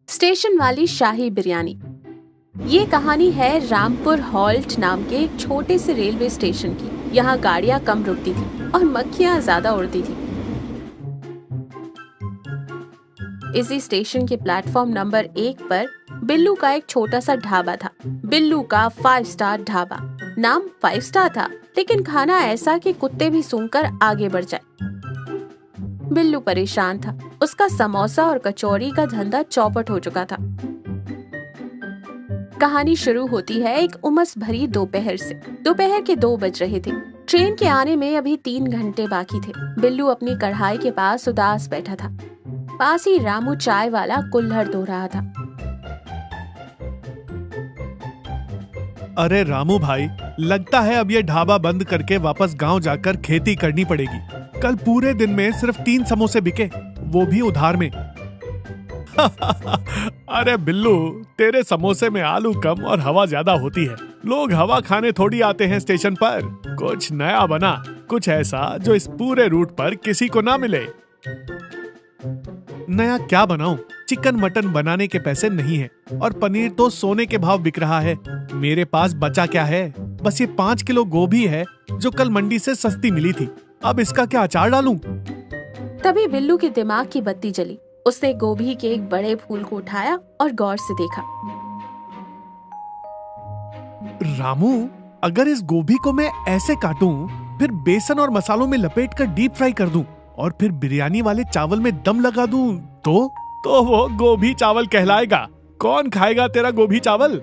Station वाली शाही बिरयानी। ये कहानी है रामपुर हॉल्ट नाम के एक छोटे से रेलवे स्टेशन की। यहाँ गाड़ियाँ कम रुकती थी और मक्खियाँ ज्यादा उड़ती थी। इसी स्टेशन के प्लेटफॉर्म नंबर 1 पर बिल्लू का एक छोटा सा ढाबा था। बिल्लू का 5 स्टार ढाबा। नाम 5 स्टार था, लेकिन खाना ऐसा कि कुत्ते भी सूंघकर आगे बढ़ जाए। बिल्लू परेशान था। उसका समोसा और कचौड़ी का धंधा चौपट हो चुका था। कहानी शुरू होती है एक उमस भरी दोपहर से। दोपहर के 2 बज रहे थे। ट्रेन के आने में अभी 3 घंटे बाकी थे। बिल्लू अपनी कढ़ाई के पास उदास बैठा था। पास ही रामू चाय वाला कुल्हड़ धो रहा था। अरे रामू भाई, लगता है अब ये ढाबा बंद करके वापस गांव जाकर खेती करनी पड़ेगी। कल पूरे दिन में सिर्फ 3 समोसे बिके, वो भी उधार में। अरे बिल्लू, तेरे समोसे में आलू कम और हवा ज्यादा होती है। लोग हवा खाने थोड़ी आते हैं स्टेशन पर। कुछ नया बना, कुछ ऐसा जो इस पूरे रूट पर किसी को ना मिले। नया क्या बनाऊं? चिकन मटन बनाने के पैसे नहीं है और पनीर तो सोने के भाव बिक रहा है। मेरे पास बचा क्या है? बस ये 5 किलो गोभी है जो कल मंडी से सस्ती मिली थी। अब इसका क्या अचार डालूं? तभी बिल्लू के दिमाग की बत्ती जली। उसने गोभी के एक बड़े फूल को उठाया और गौर से देखा। रामू, अगर इस गोभी को मैं ऐसे काटूं, फिर बेसन और मसालों में लपेटकर डीप फ्राई कर दूं और फिर बिरयानी वाले चावल में दम लगा दूं, तो वो गोभी चावल कहलाएगा। कौन खाएगा तेरा गोभी चावल?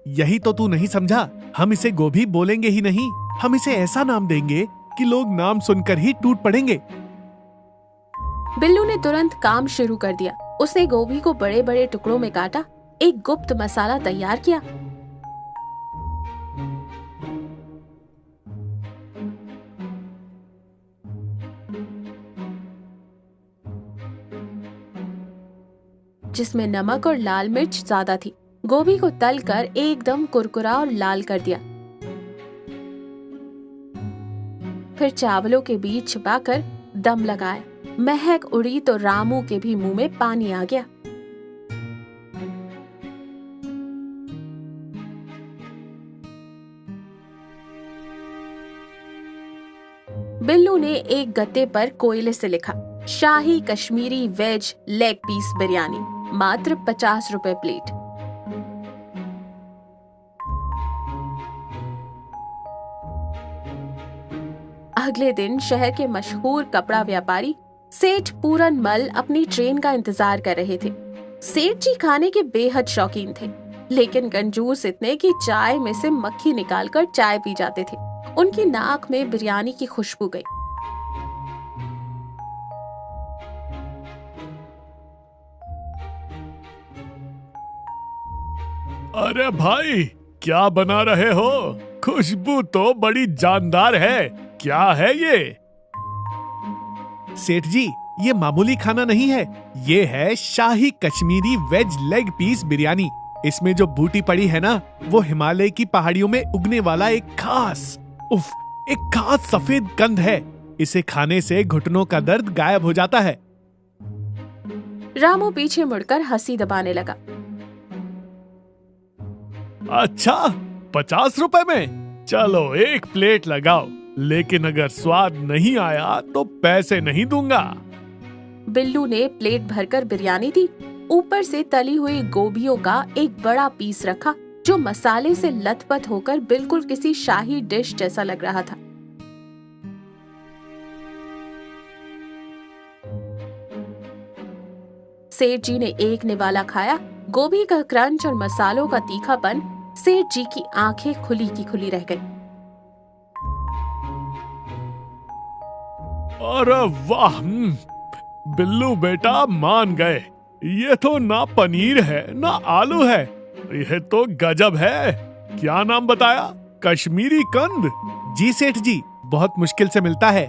यही तो तू नहीं समझा। हम इसे गोभी बोलेंगे ही नहीं, हम इसे ऐसा नाम देंगे कि लोग नाम सुनकर ही टूट पड़ेंगे। बिल्लू ने तुरंत काम शुरू कर दिया। उसने गोभी को बड़े बड़े टुकड़ों में काटा, एक गुप्त मसाला तैयार किया। जिसमें नमक और लाल मिर्च ज्यादा थी। गोभी को तलकर एकदम कुरकुरा और लाल कर दिया। फिर चावलों के बीच छिपाकर दम लगाया। महक उड़ी तो रामू के भी मुंह में पानी आ गया। बिल्लू ने एक गत्ते पर कोयले से लिखा, शाही Kashmiri veg leg piece biryani, मात्र 50 रुपए प्लेट। अगले दिन शहर के मशहूर कपड़ा व्यापारी सेठ पूरन मल अपनी ट्रेन का इंतजार कर रहे थे। सेठ जी खाने के बेहद शौकीन थे, लेकिन कंजूस इतने कि चाय में से मक्खी निकालकर चाय पी जाते थे। उनकी नाक में बिरयानी की खुशबू गई। अरे भाई, क्या बना रहे हो? खुशबू तो बड़ी जानदार है। क्या है ये? सेठ जी, ये मामूली खाना नहीं है, ये है शाही Kashmiri veg leg piece biryani. इसमें जो बूटी पड़ी है ना, वो हिमालय की पहाड़ियों में उगने वाला एक खास सफेद कंद है। इसे खाने से घुटनों का दर्द गायब हो जाता है। रामू पीछे मुड़कर हंसी दबाने लगा। अच्छा, 50 रुपए में? चलो एक प्लेट लगाओ, लेकिन अगर स्वाद नहीं आया तो पैसे नहीं दूंगा। बिल्लू ने प्लेट भरकर बिरयानी दी। ऊपर से तली हुई गोभियों का एक बड़ा पीस रखा, जो मसाले से लथपथ होकर बिल्कुल किसी शाही डिश जैसा लग रहा था। सेठ जी ने एक निवाला खाया। गोभी का क्रंच और मसालों का तीखापन, सेठ जी की आंखें खुली की खुली रह गई। अरे वाह, बिल्लू बेटा मान गए। ये तो ना पनीर है ना आलू है, यह तो गजब है। क्या नाम बताया? कश्मीरी कंद? जी सेठ जी, बहुत मुश्किल से मिलता है।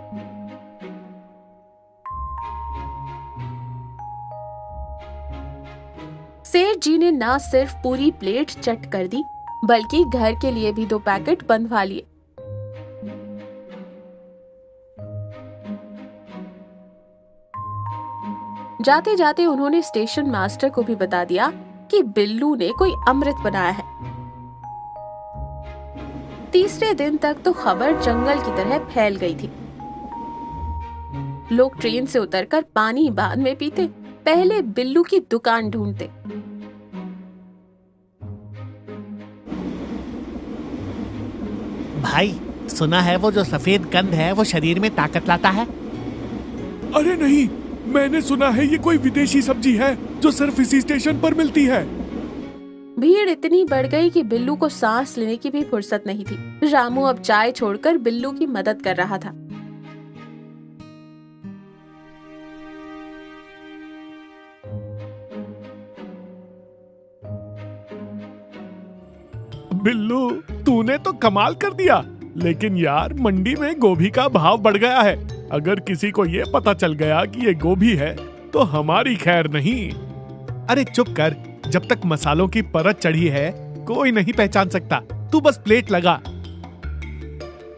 सेठ जी ने न सिर्फ पूरी प्लेट चट कर दी, बल्कि घर के लिए भी 2 पैकेट बंधवा लिए। जाते जाते उन्होंने स्टेशन मास्टर को भी बता दिया कि बिल्लू ने कोई अमृत बनाया है। तीसरे दिन तक तो खबर जंगल की तरह फैल गई थी। लोग ट्रेन से उतरकर पानी बाद में पीते, पहले बिल्लू की दुकान ढूंढते। भाई, सुना है वो जो सफेद कंद है वो शरीर में ताकत लाता है। अरे नहीं, मैंने सुना है ये कोई विदेशी सब्जी है जो सिर्फ इसी स्टेशन पर मिलती है। भीड़ इतनी बढ़ गई कि बिल्लू को सांस लेने की भी फुर्सत नहीं थी। रामू अब चाय छोड़कर बिल्लू की मदद कर रहा था। बिल्लू, तूने तो कमाल कर दिया। लेकिन यार, मंडी में गोभी का भाव बढ़ गया है। अगर किसी को ये पता चल गया कि ये गोभी है तो हमारी खैर नहीं। अरे चुप कर, जब तक मसालों की परत चढ़ी है कोई नहीं पहचान सकता। तू बस प्लेट लगा।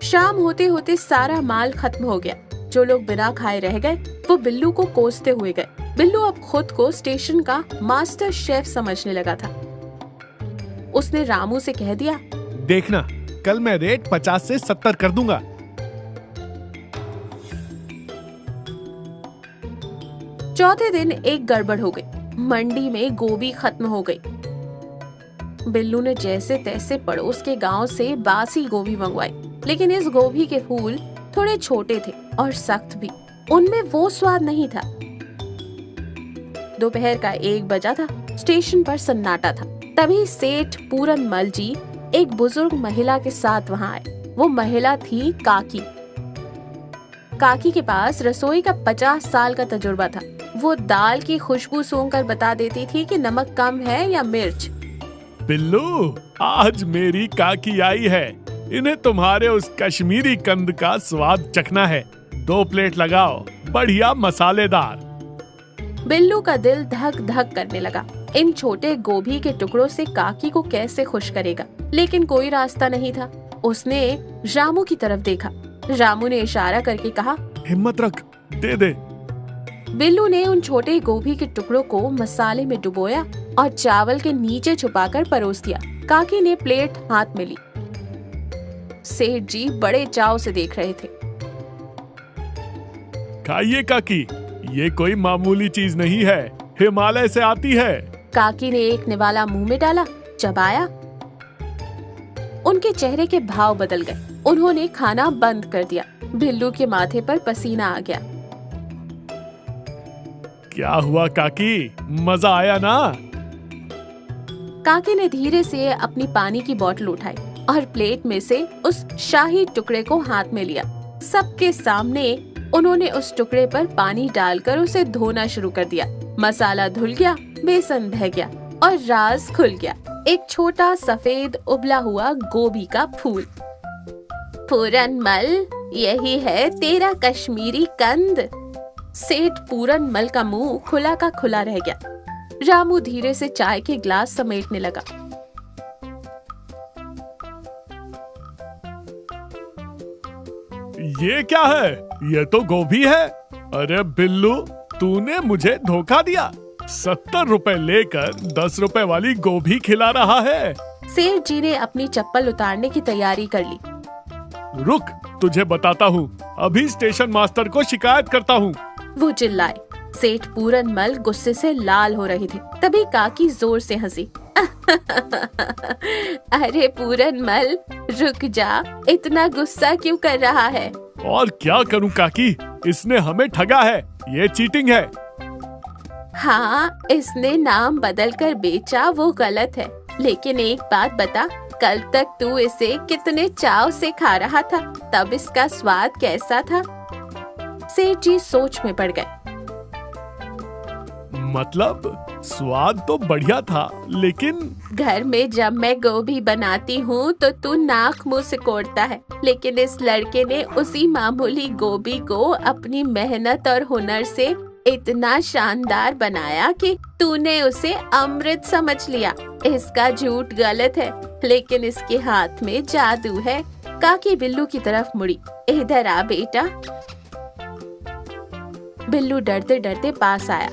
शाम होते होते सारा माल खत्म हो गया। जो लोग बिना खाए रह गए वो बिल्लू को कोसते हुए गए। बिल्लू अब खुद को स्टेशन का मास्टर शेफ समझने लगा था। उसने रामू से कह दिया, देखना, कल मैं रेट 50 से 70 कर दूंगा। चौथे दिन एक गड़बड़ हो गई। मंडी में गोभी खत्म हो गई। बिल्लू ने जैसे तैसे पड़ोस के गांव से बासी गोभी मंगवाई, लेकिन इस गोभी के फूल थोड़े छोटे थे और सख्त भी। उनमें वो स्वाद नहीं था। दोपहर का 1 बजा था। स्टेशन पर सन्नाटा था। तभी सेठ पूरन मल जी एक बुजुर्ग महिला के साथ वहां आए। वो महिला थी काकी। काकी के पास रसोई का 50 साल का तजुर्बा था। वो दाल की खुशबू सूंघकर बता देती थी कि नमक कम है या मिर्च। बिल्लू, आज मेरी काकी आई है। इन्हें तुम्हारे उस कश्मीरी कंद का स्वाद चखना है। 2 प्लेट लगाओ, बढ़िया मसालेदार। बिल्लू का दिल धक धक करने लगा। इन छोटे गोभी के टुकड़ों से काकी को कैसे खुश करेगा, लेकिन कोई रास्ता नहीं था। उसने रामू की तरफ देखा। रामू ने इशारा करके कहा, हिम्मत रख, दे दे। बिल्लू ने उन छोटे गोभी के टुकड़ों को मसाले में डुबोया और चावल के नीचे छुपाकर परोस दिया। काकी ने प्लेट हाथ में ली। सेठ जी बड़े चाव से देख रहे थे। खाइए काकी, ये कोई मामूली चीज नहीं है, हिमालय से आती है। काकी ने एक निवाला मुंह में डाला, चबाया। उनके चेहरे के भाव बदल गए। उन्होंने खाना बंद कर दिया। बिल्लू के माथे पर पसीना आ गया। क्या हुआ काकी, मजा आया ना? काकी ने धीरे से अपनी पानी की बोतल उठाई और प्लेट में से उस शाही टुकड़े को हाथ में लिया। सबके सामने उन्होंने उस टुकड़े पर पानी डालकर उसे धोना शुरू कर दिया। मसाला धुल गया, बेसन बह गया और राज खुल गया। एक छोटा सफेद उबला हुआ गोभी का फूल। पूरनमल, यही है तेरा कश्मीरी कंद। सेठ पूरनमल का मुंह खुला का खुला रह गया। रामू धीरे से चाय के ग्लास समेटने लगा। ये क्या है? ये तो गोभी है। अरे बिल्लू, तूने मुझे धोखा दिया। 70 रुपए लेकर 10 रुपए वाली गोभी खिला रहा है। सेठ जी ने अपनी चप्पल उतारने की तैयारी कर ली। रुक, तुझे बताता हूँ। अभी स्टेशन मास्टर को शिकायत करता हूँ। वो चिल्लाए। सेठ पूरनमल गुस्से से लाल हो रहे थे। तभी काकी जोर से हंसी। अरे पूरनमल, रुक जा, इतना गुस्सा क्यों कर रहा है? और क्या करूं काकी, इसने हमें ठगा है। ये चीटिंग है। हाँ, इसने नाम बदलकर बेचा वो गलत है, लेकिन एक बात बता, कल तक तू इसे कितने चाव से खा रहा था, तब इसका स्वाद कैसा था? सेठ जी सोच में पड़ गए। मतलब स्वाद तो बढ़िया था, लेकिन घर में जब मैं गोभी बनाती हूँ तो तू नाक मुंह सिकोड़ता है, लेकिन इस लड़के ने उसी मामूली गोभी को अपनी मेहनत और हुनर से इतना शानदार बनाया कि तूने उसे अमृत समझ लिया। इसका झूठ गलत है, लेकिन इसके हाथ में जादू है। काकी बिल्लू की तरफ मुड़ी। इधर आ बेटा। बिल्लू डरते डरते पास आया।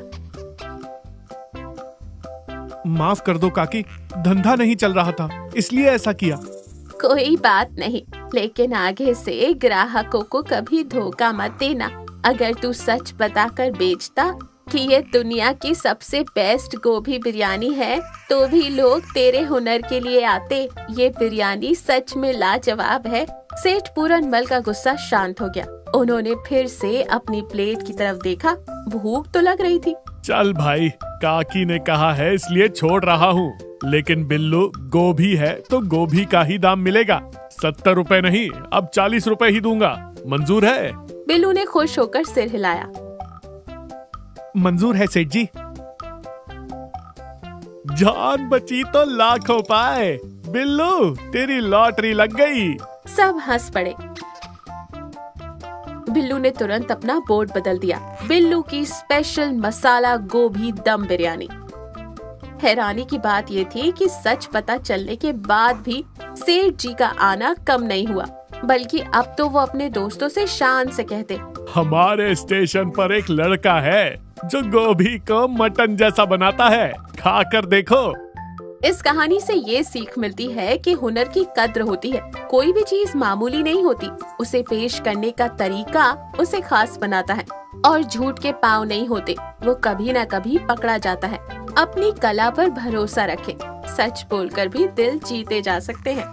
माफ कर दो काकी, धंधा नहीं चल रहा था इसलिए ऐसा किया। कोई बात नहीं, लेकिन आगे से ग्राहकों को कभी धोखा मत देना। अगर तू सच बताकर बेचता कि ये दुनिया की सबसे बेस्ट गोभी बिरयानी है, तो भी लोग तेरे हुनर के लिए आते। ये बिरयानी सच में लाजवाब है। सेठ पूरनमल का गुस्सा शांत हो गया। उन्होंने फिर से अपनी प्लेट की तरफ देखा। भूख तो लग रही थी। चल भाई, काकी ने कहा है इसलिए छोड़ रहा हूँ, लेकिन बिल्लू गोभी है तो गोभी का ही दाम मिलेगा। 70 रुपए नहीं, अब 40 रुपए ही दूंगा। मंजूर है? बिल्लू ने खुश होकर सिर हिलाया। मंजूर है सेठ जी। जान बची तो लाखों पाए। बिल्लू, तेरी लॉटरी लग गई। सब हंस पड़े। बिल्लू ने तुरंत अपना बोर्ड बदल दिया। बिल्लू की स्पेशल मसाला गोभी दम बिरयानी। हैरानी की बात ये थी कि सच पता चलने के बाद भी सेठ जी का आना कम नहीं हुआ, बल्कि अब तो वो अपने दोस्तों से शान से कहते, हमारे स्टेशन पर एक लड़का है जो गोभी को मटन जैसा बनाता है, खाकर देखो। इस कहानी से ये सीख मिलती है कि हुनर की कद्र होती है। कोई भी चीज मामूली नहीं होती, उसे पेश करने का तरीका उसे खास बनाता है। और झूठ के पाँव नहीं होते, वो कभी न कभी पकड़ा जाता है। अपनी कला पर भरोसा रखें, सच बोलकर भी दिल जीते जा सकते हैं।